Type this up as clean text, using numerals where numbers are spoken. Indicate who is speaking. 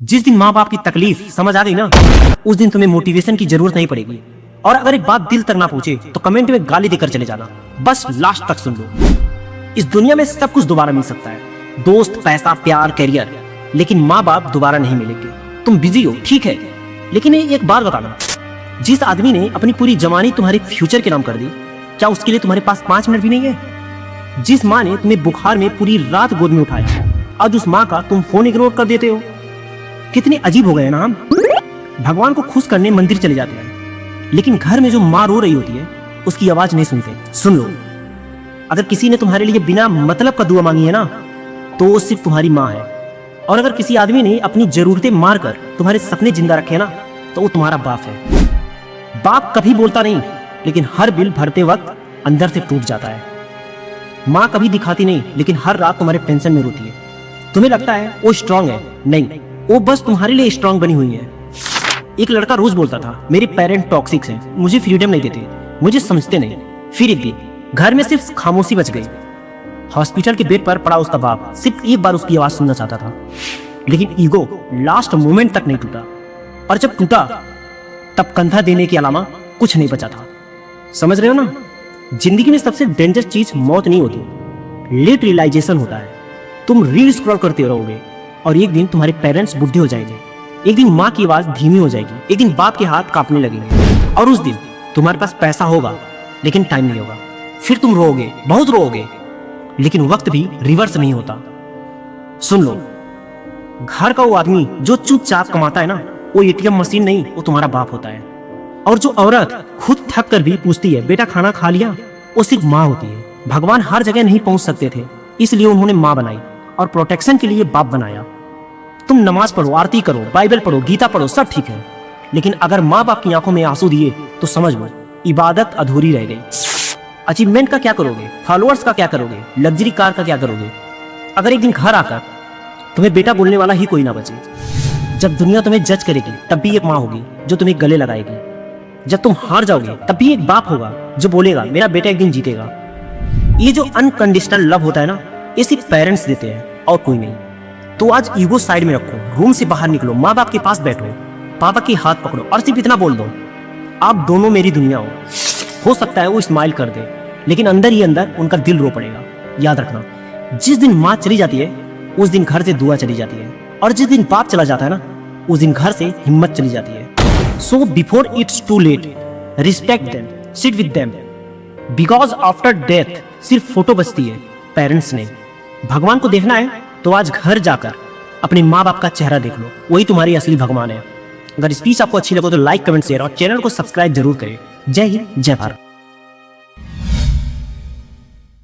Speaker 1: जिस दिन माँ बाप की तकलीफ समझ आ गई ना, उस दिन तुम्हें मोटिवेशन की जरूरत नहीं पड़ेगी। और अगर एक बात दिल तक ना पहुंचे तो कमेंट में गाली देकर चले जाना, बस लास्ट तक सुन लो। इस दुनिया में सब कुछ दोबारा मिल सकता है, दोस्त, पैसा, प्यार, करियर, लेकिन माँ बाप दोबारा नहीं मिलेंगे। तुम बिजी हो ठीक है, लेकिन एक बात बताना, जिस आदमी ने अपनी पूरी जवानी तुम्हारे फ्यूचर के नाम कर दी, क्या उसके लिए तुम्हारे पास 5 मिनट भी नहीं है? जिस माँ ने तुम्हें बुखार में पूरी रात गोद में उठाया, आज उस माँ का तुम फोन इग्नोर कर देते हो। कितने अजीब हो गए ना हम। भगवान को खुश करने मंदिर चले जाते हैं, लेकिन घर में जो माँ रो रही होती है उसकी आवाज नहीं सुनते। सुन लो, अगर किसी ने तुम्हारे लिए बिना मतलब का दुआ मांगी है ना, तो वो सिर्फ तुम्हारी माँ है। और अगर किसी आदमी ने अपनी जरूरतें मार कर तुम्हारे सपने जिंदा रखे ना, तो वो तुम्हारा बाप है। बाप कभी बोलता नहीं, लेकिन हर बिल भरते वक्त अंदर से टूट जाता है। माँ कभी दिखाती नहीं, लेकिन हर रात तुम्हारे टेंशन में रोती है। तुम्हें लगता है वो स्ट्रांग है, नहीं, वो बस तुम्हारे लिए स्ट्रांग बनी हुई है। एक लड़का रोज बोलता था, मेरे पेरेंट टॉक्सिक हैं, मुझे फ्रीडम नहीं देते, मुझे समझते नहीं। फिर एक दिन घर में सिर्फ खामोशी बच गई। हॉस्पिटल के बेड पर पड़ा उसका बाप सिर्फ एक बार उसकी आवाज सुनना चाहता था, लेकिन ईगो लास्ट मोमेंट तक नहीं टूटा। और जब टूटा तब कंधा देने के अलावा कुछ नहीं बचा था। समझ रहे हो ना, जिंदगी में सबसे डेंजर चीज मौत नहीं होती, लेट रियलाइजेशन होता है। तुम रील स्क्रॉल करते रहोगे और एक दिन तुम्हारे पेरेंट्स बुढ़े हो जाएंगे, एक दिन माँ की आवाज धीमी हो जाएगी, एक दिन बाप के हाथ कांपने लगेंगे, और उस दिन तुम्हारे पास पैसा होगा लेकिन टाइम नहीं होगा। फिर तुम रोओगे, बहुत रोओगे, लेकिन वक्त भी रिवर्स नहीं होता। सुन लो, घर का वो आदमी जो चुपचाप कमाता है ना, वो एटीएम मशीन नहीं, वो तुम्हारा बाप होता है। और जो औरत खुद थक कर भी पूछती है बेटा खाना खा लिया, वो सिर्फ माँ होती है। भगवान हर जगह नहीं पहुंच सकते थे, इसलिए उन्होंने माँ बनाई और प्रोटेक्शन के लिए बाप बनाया। तुम नमाज पढ़ो, आरती करो, बाइबल पढ़ो, गीता पढ़ो, सब ठीक है, लेकिन अगर माँ बाप की आंखों में आंसू दिए तो समझ लो इबादत अधूरी रह गई। अचीवमेंट का क्या करोगे, फॉलोअर्स का क्या करोगे, लग्जरी कार का क्या करोगे, अगर एक दिन घर आकर तुम्हें बेटा बोलने वाला ही कोई ना बचे? जब दुनिया तुम्हें जज करेगी तब भी एक माँ होगी जो तुम्हें गले लगाएगी। जब तुम हार जाओगे तब भी एक बाप होगा जो बोलेगा मेरा बेटा एक दिन जीतेगा। ये जो अनकंडीशनल लव होता है ना, ये सिर्फ पेरेंट्स देते हैं और कोई नहीं। तो आज ईगो साइड में रखो, रूम से बाहर निकलो, माँ बाप के पास बैठो, पापा के हाथ पकड़ो और सिर्फ इतना बोल दो, आप दोनों मेरी दुनिया हो सकता है वो स्माइल कर दे, लेकिन अंदर ही अंदर उनका दिल रो पड़ेगा। याद रखना, जिस दिन माँ चली जाती है उस दिन घर से दुआ चली जाती है, और जिस दिन बाप चला जाता है ना, उस दिन घर से हिम्मत चली जाती है। So before it's too late, respect them, sit with them, because after death सिर्फ फोटो बचती है, पेरेंट्स नहीं। भगवान को देखना है तो आज घर जाकर अपने माँ बाप का चेहरा देख लो, वही तुम्हारी असली भगवान है। अगर स्पीच आपको अच्छी लगे तो लाइक, कमेंट, शेयर और चैनल को सब्सक्राइब जरूर करें। जय हिंद, जय भारत।